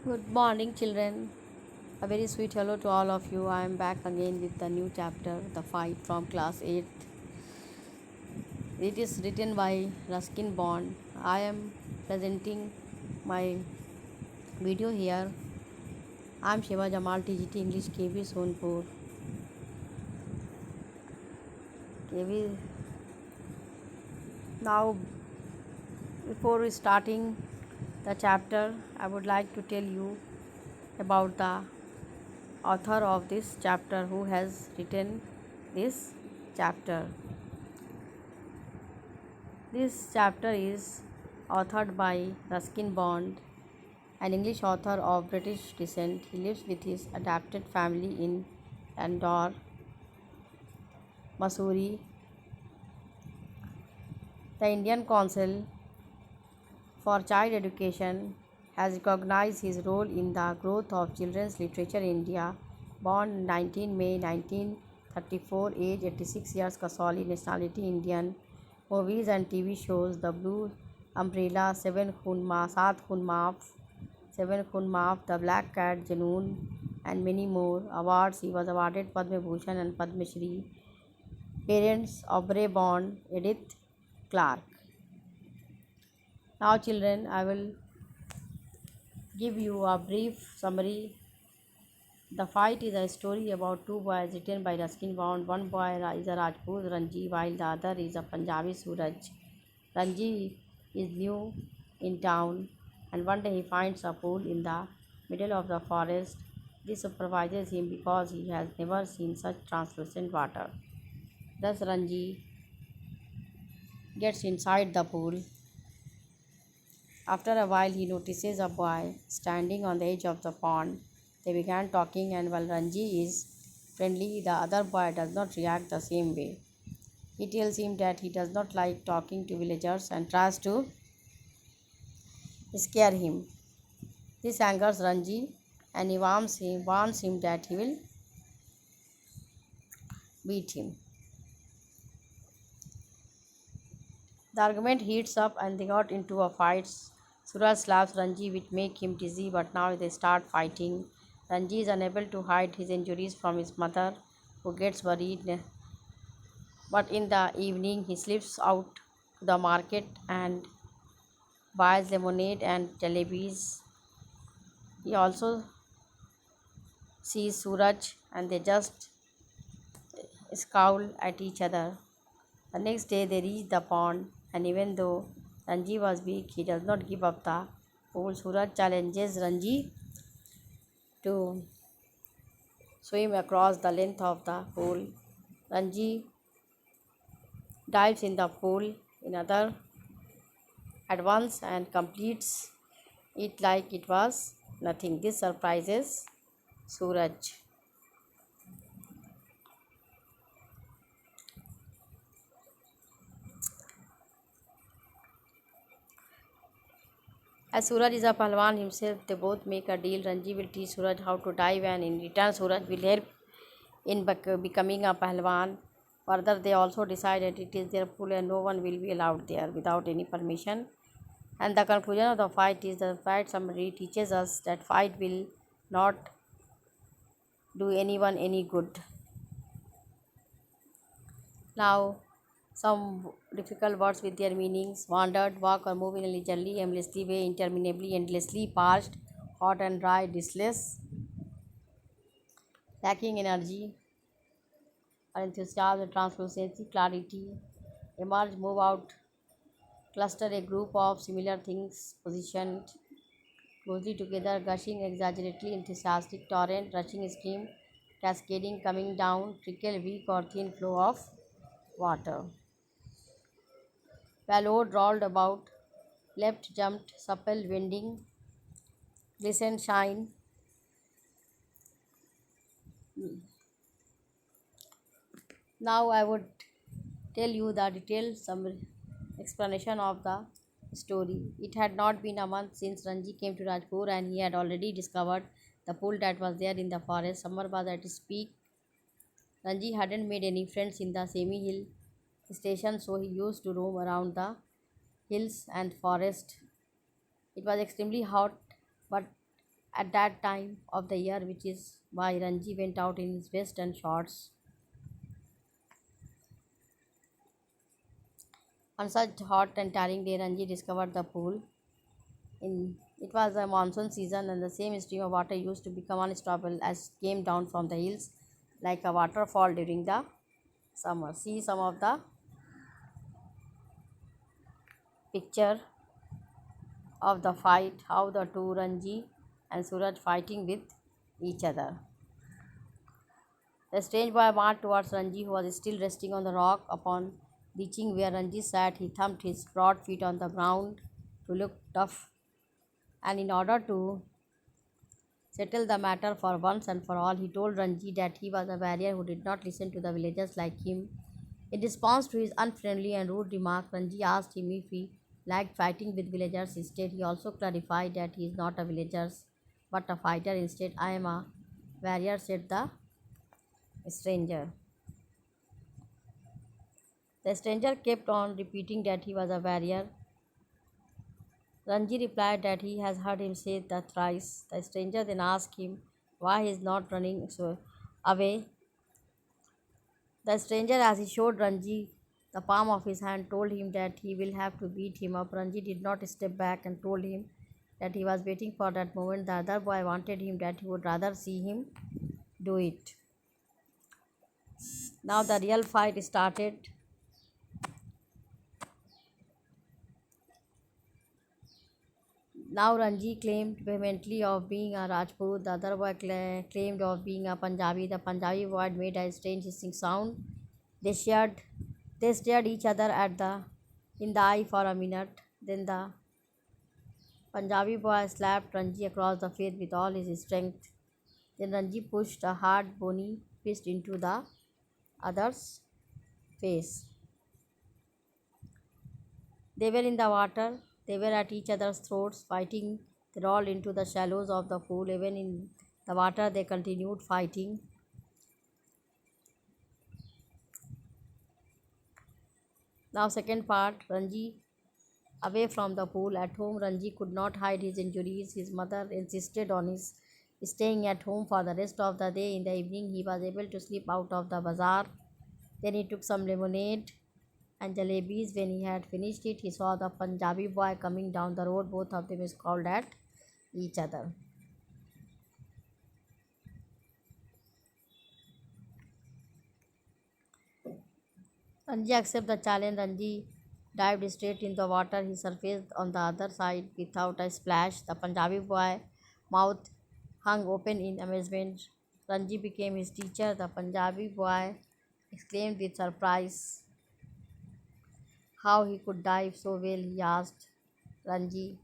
Good morning, children. A very sweet hello to all of you. I am back again with the new chapter, The Fight from Class 8th. It is written by Ruskin Bond. I am presenting my video here. I am Shiva Jamal, TGT English KB Sonpur. KB. Now, before starting the chapter, I would like to tell you about the author of this chapter who has written this chapter. This chapter is authored by Ruskin Bond, an English author of British descent. He lives with his adopted family in Andor, Missouri. The Indian Council for Child Education has recognized his role in the growth of children's literature in India. Born 19 May 1934, age 86 years, Kasoli, nationality Indian. Movies and TV shows: The Blue Umbrella, Saat Khun Maaf, Seven Khun Maaf, The Black Cat, Junoon, and many more. Awards: he was awarded Padma Bhushan and Padma Shri. Parents: Aubrey Bond, Edith Clark. Now, children, I will give you a brief summary. The Fight is a story about two boys written by Ruskin Bond. One boy is a Rajput Ranji while the other is a Punjabi Suraj. Ranji is new in town and one day he finds a pool in the middle of the forest. This surprises him because he has never seen such translucent water. Thus Ranji gets inside the pool. After a while he notices a boy standing on the edge of the pond. They began talking, and while Ranji is friendly, the other boy does not react the same way. He tells him that he does not like talking to villagers and tries to scare him. This angers Ranji and he warns him that he will beat him. The argument heats up and they got into a fight. Suraj slaps Ranji which make him dizzy, but now they start fighting. Ranji is unable to hide his injuries from his mother, who gets worried. But in the evening he slips out to the market and buys lemonade and jalebis. He also sees Suraj and they just scowl at each other. The next day they reach the pond, and even though Ranji was weak, he does not give up the pool. Suraj challenges Ranji to swim across the length of the pool. Ranji dives in the pool another at once and completes it like it was nothing. This surprises Suraj. As Suraj is a Pahalwan himself, they both make a deal. Ranji will teach Suraj how to dive, and in return, Suraj will help in becoming a Pahalwan. Further, they also decide that it is their pool and no one will be allowed there without any permission. And the conclusion of the fight is the fight summary teaches us that fight will not do anyone any good. Now, some difficult words with their meanings: wandered, walk or move in a leisurely, aimlessly way, interminably, endlessly, parched, hot and dry, listless, lacking energy or enthusiasm, translucency, clarity, emerge, move out, cluster, a group of similar things positioned closely together, gushing, exaggeratedly enthusiastic, torrent, rushing stream, cascading, coming down, trickle, weak or thin flow of water. Bellowed, rolled about, leapt, jumped, supple, winding, glistened, shine. Now I would tell you the detailed summary explanation of the story. It had not been a month since Ranji came to Rajpur and he had already discovered the pool that was there in the forest. Summer was at its peak. Ranji hadn't made any friends in the semi hill station, so he used to roam around the hills and forest. It was extremely hot, but at that time of the year, which is why Ranji went out in his vest and shorts. On such hot and tiring day, Ranji discovered the pool. It was a monsoon season, and the same stream of water used to become unstoppable as it came down from the hills like a waterfall during the summer. See some of the picture of the fight, how the two Ranji and Suraj fighting with each other. The strange boy marched towards Ranji, who was still resting on the rock. Upon reaching where Ranji sat, he thumped his broad feet on the ground to look tough, and in order to settle the matter for once and for all, he told Ranji that he was a warrior who did not listen to the villagers like him. In response to his unfriendly and rude remark, Ranji asked him if he liked fighting with villagers. Instead, he also clarified that he is not a villager but a fighter. Instead, I am a warrior, said the stranger. The stranger kept on repeating that he was a warrior. Ranji replied that he has heard him say that thrice. The stranger then asked him why he is not running so away. The stranger, as he showed Ranji the palm of his hand, told him that he will have to beat him up. Ranji did not step back and told him that he was waiting for that moment. The other boy wanted him that he would rather see him do it. Now the real fight started. Now Ranji claimed vehemently of being a Rajput. The other boy claimed of being a Punjabi. The Punjabi boy made a strange hissing sound. They shared They stared each other in the eye for a minute. Then the Punjabi boy slapped Ranji across the face with all his strength. Then Ranji pushed a hard, bony fist into the other's face. They were in the water. They were at each other's throats, fighting. They rolled into the shallows of the pool. Even in the water, they continued fighting. Now, second part, Ranji away from the pool. At home, Ranji could not hide his injuries. His mother insisted on his staying at home for the rest of the day. In the evening, he was able to slip out of the bazaar. Then he took some lemonade and jalebis. When he had finished it, he saw the Punjabi boy coming down the road. Both of them scowled at each other. Ranji accepted the challenge. Ranji dived straight into the water. He surfaced on the other side without a splash. The Punjabi boy mouth hung open in amazement. Ranji became his teacher. The Punjabi boy exclaimed with surprise. How he could dive so well, he asked Ranji.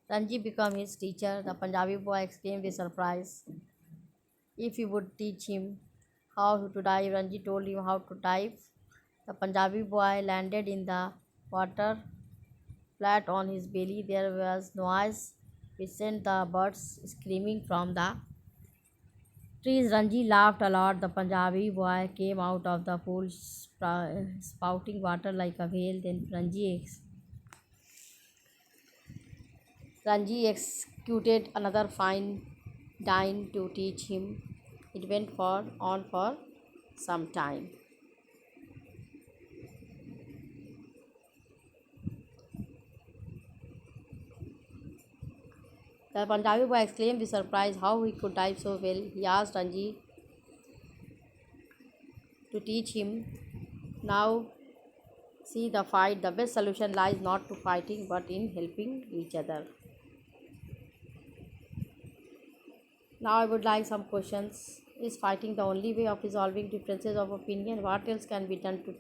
Ranji became his teacher. The Punjabi boy exclaimed with surprise. If he would teach him how to dive, Ranji told him how to dive. The Punjabi boy landed in the water flat on his belly. There was noise which sent the birds screaming from the trees. Ranji laughed a lot. The Punjabi boy came out of the pool spouting water like a whale. Then Ranji executed another fine dine to teach him. It went on for some time. The Punjabi boy exclaimed with surprise how he could dive so well. He asked Ranji to teach him. Now see the fight. The best solution lies not to fighting but in helping each other. Now I would like some questions. Is fighting the only way of resolving differences of opinion? What else can be done to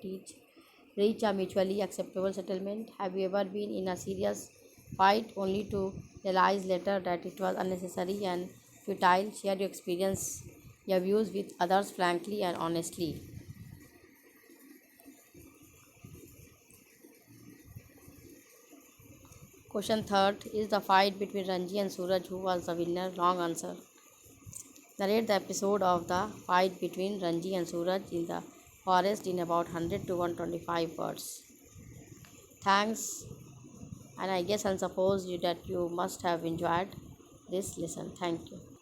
reach a mutually acceptable settlement? Have you ever been in a serious fight only to realize later that it was unnecessary and futile? Share your experience, your views with others frankly and honestly. Question third. Is the fight between Ranji and Suraj who was the winner? Wrong answer. Narrate the episode of the fight between Ranji and Suraj in the forest in about 100 to 125 words. Thanks And I guess and suppose you that you must have enjoyed this lesson. Thank you.